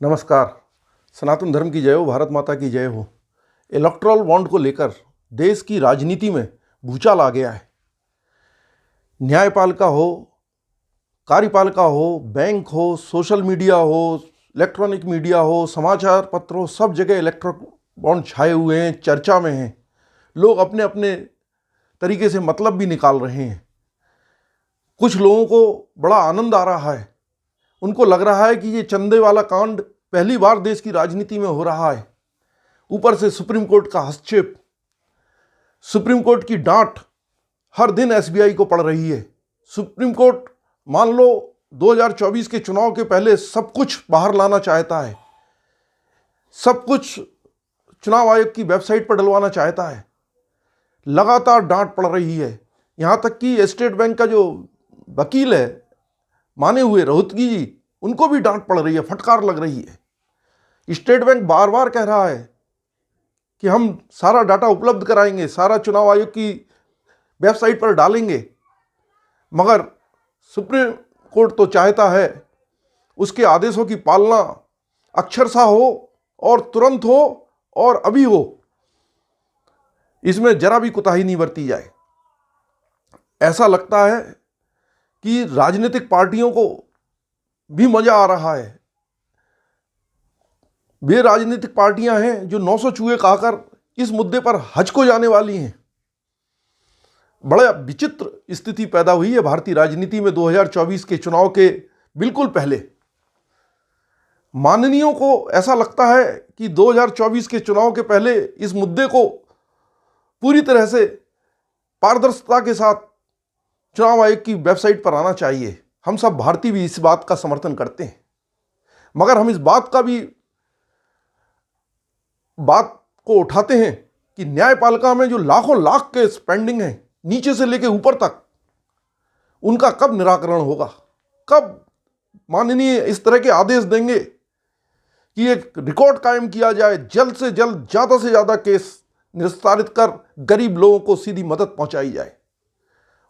नमस्कार। सनातन धर्म की जय हो, भारत माता की जय हो। इलेक्टोरल बॉन्ड को लेकर देश की राजनीति में भूचाल आ गया है। न्यायपालिका हो, कार्यपालिका हो, बैंक हो, सोशल मीडिया हो, इलेक्ट्रॉनिक मीडिया हो, समाचार पत्र हो, सब जगह इलेक्ट्रोल बॉन्ड छाए हुए हैं, चर्चा में हैं। लोग अपने अपने तरीके से मतलब भी निकाल रहे हैं। कुछ लोगों को बड़ा आनंद आ रहा है। उनको लग रहा है कि ये चंदे वाला कांड पहली बार देश की राजनीति में हो रहा है। ऊपर से सुप्रीम कोर्ट का हस्तक्षेप, सुप्रीम कोर्ट की डांट हर दिन एसबीआई को पड़ रही है। सुप्रीम कोर्ट मान लो 2024 के चुनाव के पहले सब कुछ बाहर लाना चाहता है, सब कुछ चुनाव आयोग की वेबसाइट पर डलवाना चाहता है। लगातार डांट पड़ रही है। यहाँ तक कि स्टेट बैंक का जो वकील है माने हुए रोहतगी जी, उनको भी डांट पड़ रही है, फटकार लग रही है। स्टेट बैंक बार बार कह रहा है कि हम सारा डाटा उपलब्ध कराएंगे, सारा चुनाव आयोग की वेबसाइट पर डालेंगे, मगर सुप्रीम कोर्ट तो चाहता है उसके आदेशों की पालना अक्षरशः हो और तुरंत हो और अभी हो। इसमें जरा भी कुताही नहीं बरती जाए। ऐसा लगता है कि राजनीतिक पार्टियों को भी मजा आ रहा है। वे राजनीतिक पार्टियां हैं जो 900 चूहे खाकर इस मुद्दे पर हज को जाने वाली हैं। बड़ा विचित्र स्थिति पैदा हुई है भारतीय राजनीति में 2024 के चुनाव के बिल्कुल पहले। माननीयों को ऐसा लगता है कि 2024 के चुनाव के पहले इस मुद्दे को पूरी तरह से पारदर्शिता के साथ चुनाव आयोग की वेबसाइट पर आना चाहिए। हम सब भारतीय भी इस बात का समर्थन करते हैं, मगर हम इस बात को उठाते हैं कि न्यायपालिका में जो लाखों लाख के पेंडिंग हैं, नीचे से लेकर ऊपर तक, उनका कब निराकरण होगा? कब माननीय इस तरह के आदेश देंगे कि एक रिकॉर्ड कायम किया जाए, जल्द से जल्द ज़्यादा से ज़्यादा केस निस्तारित कर गरीब लोगों को सीधी मदद पहुंचाई जाए?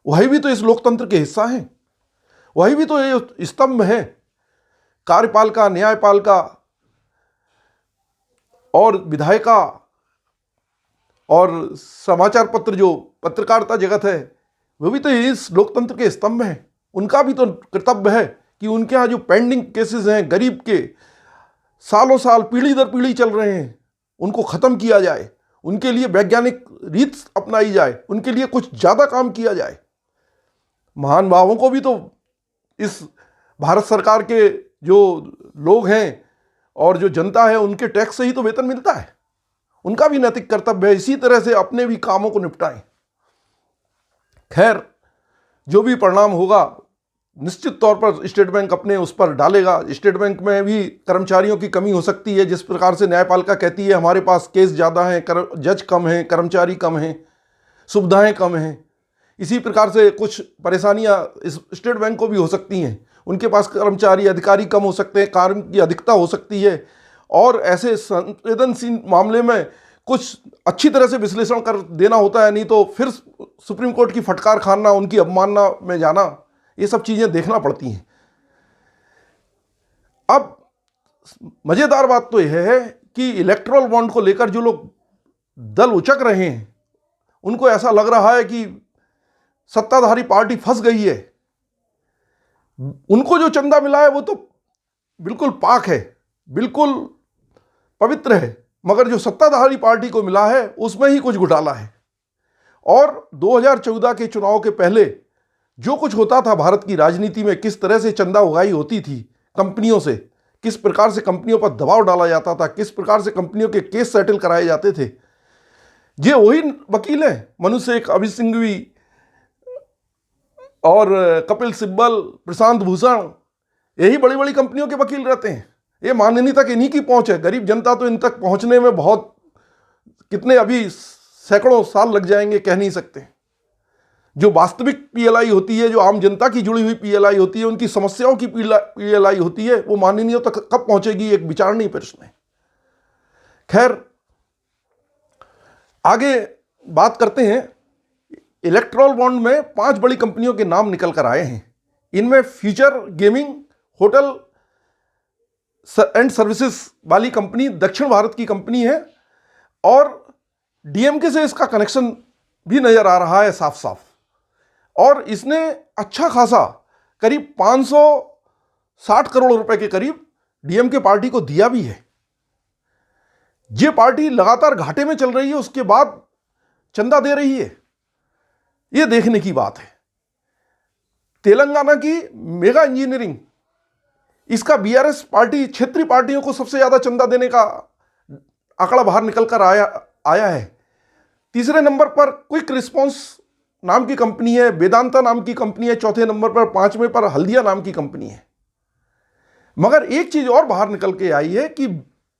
वही भी तो इस लोकतंत्र के हिस्सा हैं, वही भी तो ये स्तंभ है। कार्यपालिका, न्यायपालिका और विधायिका और समाचार पत्र, जो पत्रकारिता जगत है, वो भी तो इस लोकतंत्र के स्तंभ हैं। उनका भी तो कर्तव्य है कि उनके यहाँ जो पेंडिंग केसेस हैं, गरीब के सालों साल पीढ़ी दर पीढ़ी चल रहे हैं, उनको ख़त्म किया जाए, उनके लिए वैज्ञानिक रीत अपनाई जाए, उनके लिए कुछ ज़्यादा काम किया जाए। महान भावों को भी तो इस भारत सरकार के जो लोग हैं और जो जनता है, उनके टैक्स से ही तो वेतन मिलता है। उनका भी नैतिक कर्तव्य है इसी तरह से अपने भी कामों को निपटाएं। खैर, जो भी परिणाम होगा निश्चित तौर पर स्टेट बैंक अपने उस पर डालेगा। स्टेट बैंक में भी कर्मचारियों की कमी हो सकती है। जिस प्रकार से न्यायपालिका कहती है हमारे पास केस ज़्यादा हैं, जज कम हैं, कर्मचारी कम हैं, सुविधाएं कम हैं, इसी प्रकार से कुछ परेशानियां इस स्टेट बैंक को भी हो सकती हैं। उनके पास कर्मचारी, अधिकारी कम हो सकते हैं, कार्य की अधिकता हो सकती है, और ऐसे संवेदनशील मामले में कुछ अच्छी तरह से विश्लेषण कर देना होता है, नहीं तो फिर सुप्रीम कोर्ट की फटकार खाना, उनकी अवमानना में जाना, ये सब चीज़ें देखना पड़ती हैं। अब मज़ेदार बात तो यह है कि इलेक्टोरल बॉन्ड को लेकर जो लोग दल उचक रहे हैं, उनको ऐसा लग रहा है कि सत्ताधारी पार्टी फंस गई है। उनको जो चंदा मिला है वो तो बिल्कुल पाक है, बिल्कुल पवित्र है, मगर जो सत्ताधारी पार्टी को मिला है उसमें ही कुछ घोटाला है। और 2014 के चुनाव के पहले जो कुछ होता था भारत की राजनीति में, किस तरह से चंदा उगाही होती थी कंपनियों से, किस प्रकार से कंपनियों पर दबाव डाला जाता था, किस प्रकार से कंपनियों के केस सेटल कराए जाते थे, ये वही वकील हैं मनु शेख, अभय सिंघवी और कपिल सिब्बल, प्रशांत भूषण, यही बड़ी बड़ी कंपनियों के वकील रहते हैं। ये माननीय तक इन्हीं की पहुंच है। गरीब जनता तो इन तक पहुंचने में बहुत कितने अभी सैकड़ों साल लग जाएंगे, कह नहीं सकते। जो वास्तविक पीएलआई होती है, जो आम जनता की जुड़ी हुई पीएलआई होती है, उनकी समस्याओं की पीएलआई होती है, वो माननीयों तक कब पहुंचेगी, एक विचारणीय प्रश्न है। खैर, आगे बात करते हैं। इलेक्टोरल बॉन्ड में 5 बड़ी कंपनियों के नाम निकल कर आए हैं। इनमें future gaming, hotel and services वाली कंपनी दक्षिण भारत की कंपनी है और डीएमके से इसका कनेक्शन भी नजर आ रहा है साफ साफ। और इसने अच्छा खासा करीब 560 करोड़ रुपए के करीब डीएमके पार्टी को दिया भी है। ये पार्टी लगातार घाटे में चल रही है, उसके बाद चंदा दे रही है, यह देखने की बात है। तेलंगाना की मेगा इंजीनियरिंग, इसका बीआरएस पार्टी क्षेत्रीय पार्टियों को सबसे ज्यादा चंदा देने का आंकड़ा बाहर निकल कर आया है। तीसरे नंबर पर क्विक रिस्पॉन्स नाम की कंपनी है, वेदांता नाम की कंपनी है चौथे नंबर पर, पांचवें पर हल्दिया नाम की कंपनी है। मगर एक चीज और बाहर निकल के आई है कि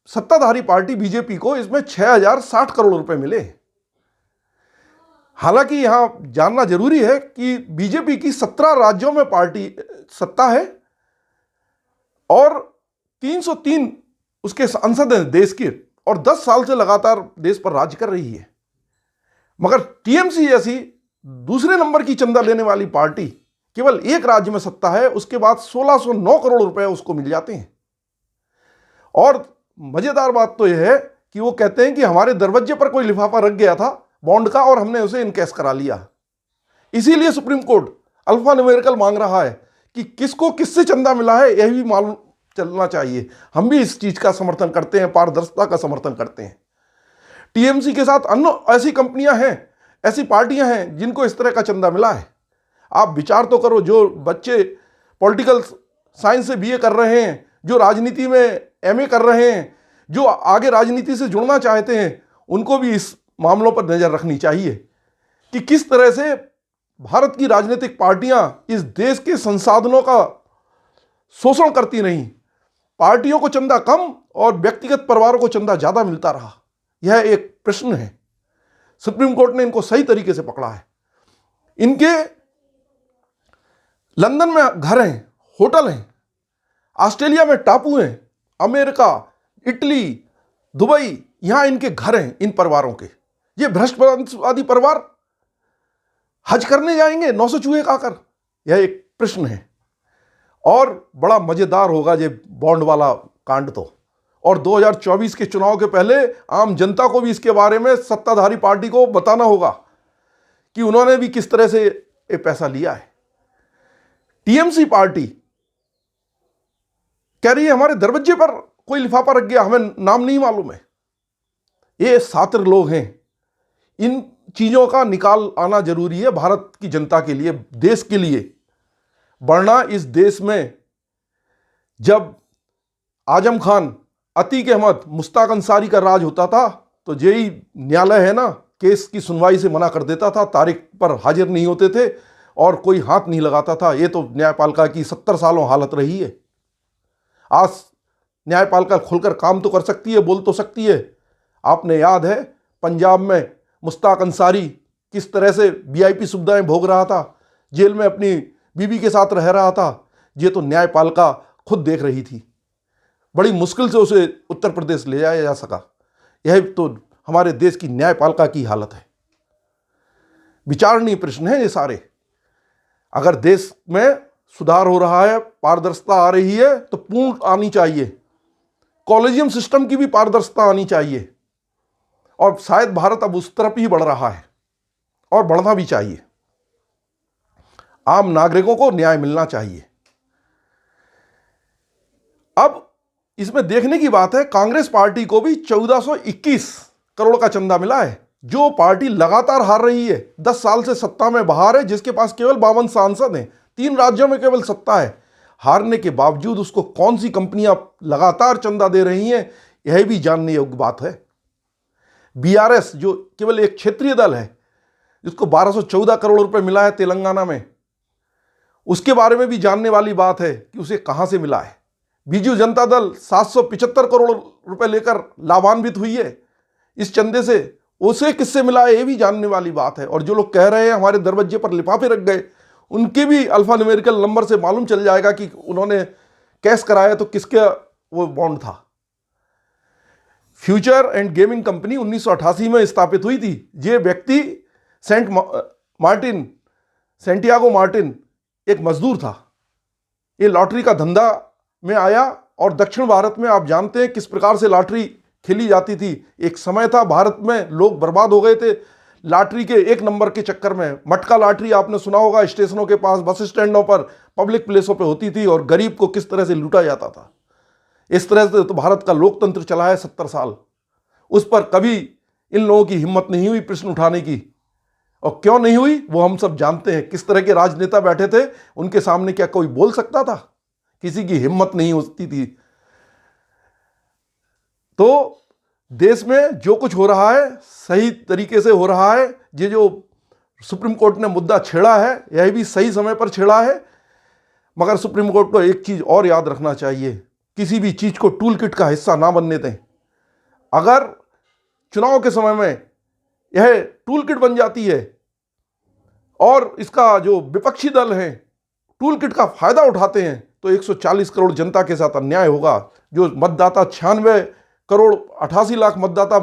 सत्ताधारी पार्टी बीजेपी को इसमें 6060 करोड़ रुपए मिले। हालांकि यहां जानना जरूरी है कि बीजेपी की 17 राज्यों में पार्टी सत्ता है और 303 उसके सांसद हैं देश के, और 10 साल से लगातार देश पर राज्य कर रही है। मगर टीएमसी जैसी दूसरे नंबर की चंदा लेने वाली पार्टी केवल एक राज्य में सत्ता है, उसके बाद 1609 करोड़ रुपए उसको मिल जाते हैं। और मजेदार बात तो यह है कि वो कहते हैं कि हमारे दरवाजे पर कोई लिफाफा रख गया था बॉन्ड का और हमने उसे इनकैश करा लिया। इसीलिए सुप्रीम कोर्ट अल्फा न्यूमेरिकल मांग रहा है कि किसको किससे चंदा मिला है यह भी मालूम चलना चाहिए। हम भी इस चीज का समर्थन करते हैं, पारदर्शिता का समर्थन करते हैं। टीएमसी के साथ अन्य ऐसी कंपनियां हैं, ऐसी पार्टियां हैं जिनको इस तरह का चंदा मिला है। आप विचार तो करो, जो बच्चे पॉलिटिकल साइंस से बीए कर रहे हैं, जो राजनीति में एमए कर रहे हैं, जो आगे राजनीति से जुड़ना चाहते हैं, उनको भी इस मामलों पर नजर रखनी चाहिए कि किस तरह से भारत की राजनीतिक पार्टियां इस देश के संसाधनों का शोषण करती रहीं। पार्टियों को चंदा कम और व्यक्तिगत परिवारों को चंदा ज्यादा मिलता रहा। यह एक प्रश्न है। सुप्रीम कोर्ट ने इनको सही तरीके से पकड़ा है। इनके लंदन में घर हैं, होटल हैं, ऑस्ट्रेलिया में टापू हैं, अमेरिका, इटली, दुबई, यहां इनके घर हैं इन परिवारों के। ये भ्रष्टवादी परिवार हज करने जाएंगे 900 चूहे खाकर? यह एक प्रश्न है। और बड़ा मजेदार होगा ये बॉन्ड वाला कांड तो। और 2024 के चुनाव के पहले आम जनता को भी इसके बारे में सत्ताधारी पार्टी को बताना होगा कि उन्होंने भी किस तरह से ये पैसा लिया है। टीएमसी पार्टी कह रही है हमारे दरवाजे पर कोई लिफाफा रख गया, हमें नाम नहीं मालूम है। ये छात्र लोग हैं। इन चीजों का निकाल आना जरूरी है भारत की जनता के लिए, देश के लिए। वरना इस देश में जब आजम खान, अतीक अहमद, मुश्ताक अंसारी का राज होता था तो जेई न्यायालय है ना, केस की सुनवाई से मना कर देता था, तारीख पर हाजिर नहीं होते थे और कोई हाथ नहीं लगाता था। ये तो न्यायपालिका की 70 सालों हालत रही है। आज न्यायपालिका खुलकर काम तो कर सकती है, बोल तो सकती है। आपने याद है पंजाब में मुश्ताक अंसारी किस तरह से वीआईपी सुविधाएं भोग रहा था, जेल में अपनी बीवी के साथ रह रहा था। ये तो न्यायपालिका खुद देख रही थी। बड़ी मुश्किल से उसे उत्तर प्रदेश ले जाया जा सका। यह तो हमारे देश की न्यायपालिका की हालत है। विचारणीय प्रश्न है ये सारे। अगर देश में सुधार हो रहा है, पारदर्शिता आ रही है, तो पूर्ण आनी चाहिए। कॉलेजियम सिस्टम की भी पारदर्शिता आनी चाहिए। और शायद भारत अब उस तरफ ही बढ़ रहा है और बढ़ना भी चाहिए। आम नागरिकों को न्याय मिलना चाहिए। अब इसमें देखने की बात है, कांग्रेस पार्टी को भी 1421 करोड़ का चंदा मिला है। जो पार्टी लगातार हार रही है, 10 साल से सत्ता में बाहर है, जिसके पास केवल 52 सांसद हैं, 3 राज्यों में केवल सत्ता है, हारने के बावजूद उसको कौन सी कंपनियां लगातार चंदा दे रही हैं, यह भी जानने योग्य बात है। बीआरएस जो केवल एक क्षेत्रीय दल है, जिसको 1214 करोड़ रुपए मिला है तेलंगाना में, उसके बारे में भी जानने वाली बात है कि उसे कहां से मिला है। बीजू जनता दल 775 करोड़ रुपए लेकर लाभान्वित हुई है इस चंदे से, उसे किससे मिला है ये भी जानने वाली बात है। और जो लोग कह रहे हैं हमारे दरवाजे पर लिफाफे रख गए, उनके भी अल्फा न्यूमेरिकल नंबर से मालूम चल जाएगा कि उन्होंने कैश कराया तो किसका वो बॉन्ड था। फ्यूचर एंड गेमिंग कंपनी 1988 में स्थापित हुई थी। ये व्यक्ति सेंटियागो मार्टिन एक मजदूर था। ये लॉटरी का धंधा में आया और दक्षिण भारत में आप जानते हैं किस प्रकार से लॉटरी खेली जाती थी। एक समय था भारत में लोग बर्बाद हो गए थे लॉटरी के एक नंबर के चक्कर में। मटका लॉटरी आपने सुना होगा, स्टेशनों के पास, बस स्टैंडों पर, पब्लिक प्लेसों पे होती थी और गरीब को किस तरह से लूटा जाता था। इस तरह से तो भारत का लोकतंत्र चला है 70 साल। उस पर कभी इन लोगों की हिम्मत नहीं हुई प्रश्न उठाने की, और क्यों नहीं हुई वो हम सब जानते हैं। किस तरह के राजनेता बैठे थे, उनके सामने क्या कोई बोल सकता था? किसी की हिम्मत नहीं होती थी। तो देश में जो कुछ हो रहा है सही तरीके से हो रहा है। ये जो सुप्रीम कोर्ट ने मुद्दा छेड़ा है यह भी सही समय पर छेड़ा है। मगर सुप्रीम कोर्ट को एक चीज और याद रखना चाहिए, किसी भी चीज को टूल किट का हिस्सा ना बनने दें। अगर चुनाव के समय में यह टूल किट बन जाती है और इसका जो विपक्षी दल है टूल किट का फायदा उठाते हैं, तो 140 करोड़ जनता के साथ अन्याय होगा। जो मतदाता 96 करोड़ 88 लाख मतदाता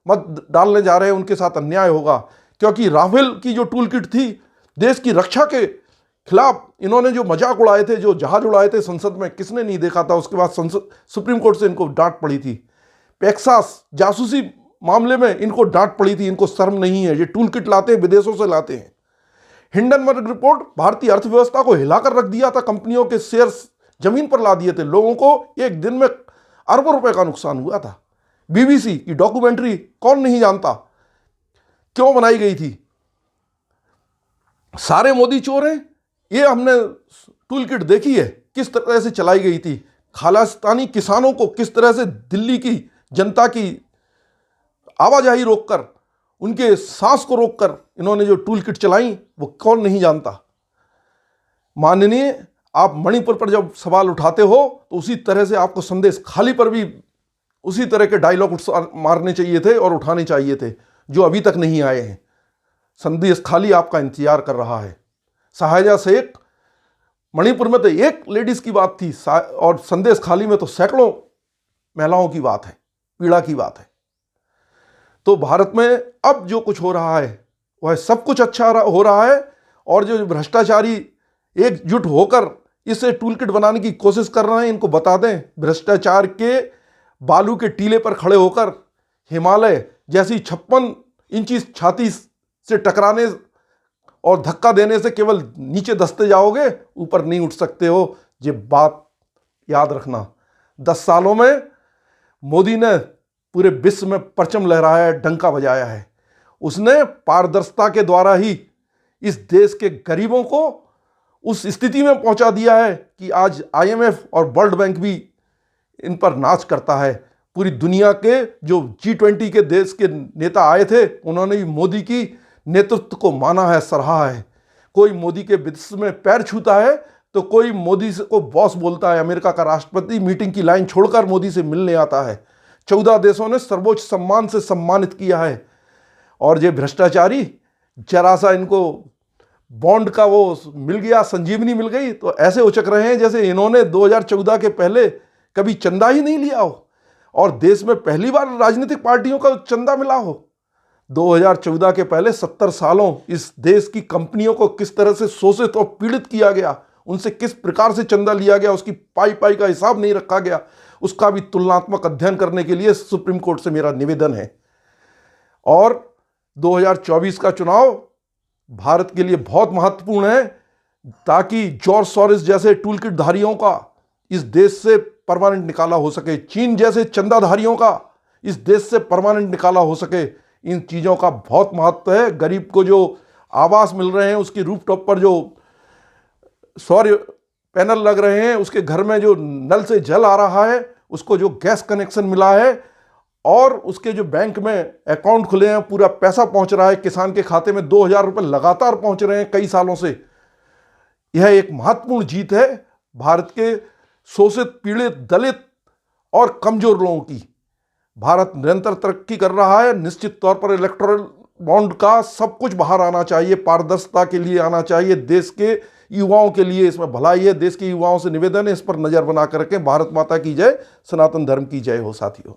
मत डालने जा रहे हैं, उनके साथ अन्याय होगा। क्योंकि राफेल की जो टूल किट थी, देश की रक्षा के खिलाफ इन्होंने जो मजाक उड़ाए थे, जो जहाज उड़ाए थे संसद में, किसने नहीं देखा था। उसके बाद संसद सुप्रीम कोर्ट से इनको डांट पड़ी थी। पेक्सास जासूसी मामले में इनको डांट पड़ी थी। इनको शर्म नहीं है, ये टूल किट लाते हैं, विदेशों से लाते हैं। हिंडनबर्ग रिपोर्ट भारतीय अर्थव्यवस्था को हिलाकर रख दिया था, कंपनियों के शेयर्स जमीन पर ला दिए थे। लोगों को एक दिन में अरबों रुपए का नुकसान हुआ था। बीबीसी की डॉक्यूमेंट्री कौन नहीं जानता, क्यों बनाई गई थी? सारे मोदी चोर हैं, ये हमने टूल किट देखी है किस तरह से चलाई गई थी। खालिस्तानी किसानों को किस तरह से दिल्ली की जनता की आवाजाही रोककर, उनके सांस को रोककर इन्होंने जो टूल किट चलाई, वो कौन नहीं जानता। माननीय, आप मणिपुर पर जब सवाल उठाते हो तो उसी तरह से आपको संदेश खाली पर भी उसी तरह के डायलॉग मारने चाहिए थे और उठाने चाहिए थे, जो अभी तक नहीं आए हैं। संदेश खाली आपका इंतजार कर रहा है। सहायजा शेख, मणिपुर में तो एक लेडीज की बात थी और संदेश खाली में तो सैकड़ों महिलाओं की बात है, पीड़ा की बात है। तो भारत में अब जो कुछ हो रहा है वह सब कुछ अच्छा हो रहा है। और जो भ्रष्टाचारी एकजुट होकर इसे टूल किट बनाने की कोशिश कर रहे हैं, इनको बता दें, भ्रष्टाचार के बालू के टीले पर खड़े होकर हिमालय जैसी 56 इंची छाती से टकराने और धक्का देने से केवल नीचे दसते जाओगे, ऊपर नहीं उठ सकते हो। ये बात याद रखना। 10 सालों में मोदी ने पूरे विश्व में परचम लहराया है, डंका बजाया है। उसने पारदर्शिता के द्वारा ही इस देश के गरीबों को उस स्थिति में पहुंचा दिया है कि आज आईएमएफ और वर्ल्ड बैंक भी इन पर नाच करता है। पूरी दुनिया के जो G20 के देश के नेता आए थे, उन्होंने भी मोदी की नेतृत्व को माना है, सराहा है। कोई मोदी के विदेश में पैर छूता है तो कोई मोदी को बॉस बोलता है। अमेरिका का राष्ट्रपति मीटिंग की लाइन छोड़कर मोदी से मिलने आता है। 14 देशों ने सर्वोच्च सम्मान से सम्मानित किया है। और ये भ्रष्टाचारी, जरा सा इनको बॉन्ड का वो मिल गया, संजीवनी मिल गई, तो ऐसे उचक रहे हैं जैसे इन्होंने 2014 के पहले कभी चंदा ही नहीं लिया हो और देश में पहली बार राजनीतिक पार्टियों का चंदा मिला हो। 2014 के पहले 70 सालों इस देश की कंपनियों को किस तरह से शोषित और पीड़ित किया गया, उनसे किस प्रकार से चंदा लिया गया, उसकी पाई पाई का हिसाब नहीं रखा गया, उसका भी तुलनात्मक अध्ययन करने के लिए सुप्रीम कोर्ट से मेरा निवेदन है। और 2024 का चुनाव भारत के लिए बहुत महत्वपूर्ण है, ताकि जॉर्ज सोरोस जैसे टूल किट धारियों का इस देश से परमानेंट निकाला हो सके, चीन जैसे चंदाधारियों का इस देश से परमानेंट निकाला हो सके। इन चीज़ों का बहुत महत्व है। गरीब को जो आवास मिल रहे हैं, उसके रूफटॉप पर जो सौर पैनल लग रहे हैं, उसके घर में जो नल से जल आ रहा है, उसको जो गैस कनेक्शन मिला है और उसके जो बैंक में अकाउंट खुले हैं, पूरा पैसा पहुंच रहा है किसान के खाते में, 2000 रुपये लगातार पहुंच रहे हैं कई सालों से। यह एक महत्वपूर्ण जीत है भारत के शोषित, पीड़ित, दलित और कमजोर लोगों की। भारत निरंतर तरक्की कर रहा है। निश्चित तौर पर इलेक्टोरल बॉन्ड का सब कुछ बाहर आना चाहिए, पारदर्शिता के लिए आना चाहिए, देश के युवाओं के लिए इसमें भलाई है। देश के युवाओं से निवेदन है, इस पर नजर बना कर रखें। भारत माता की जय, सनातन धर्म की जय हो साथियों।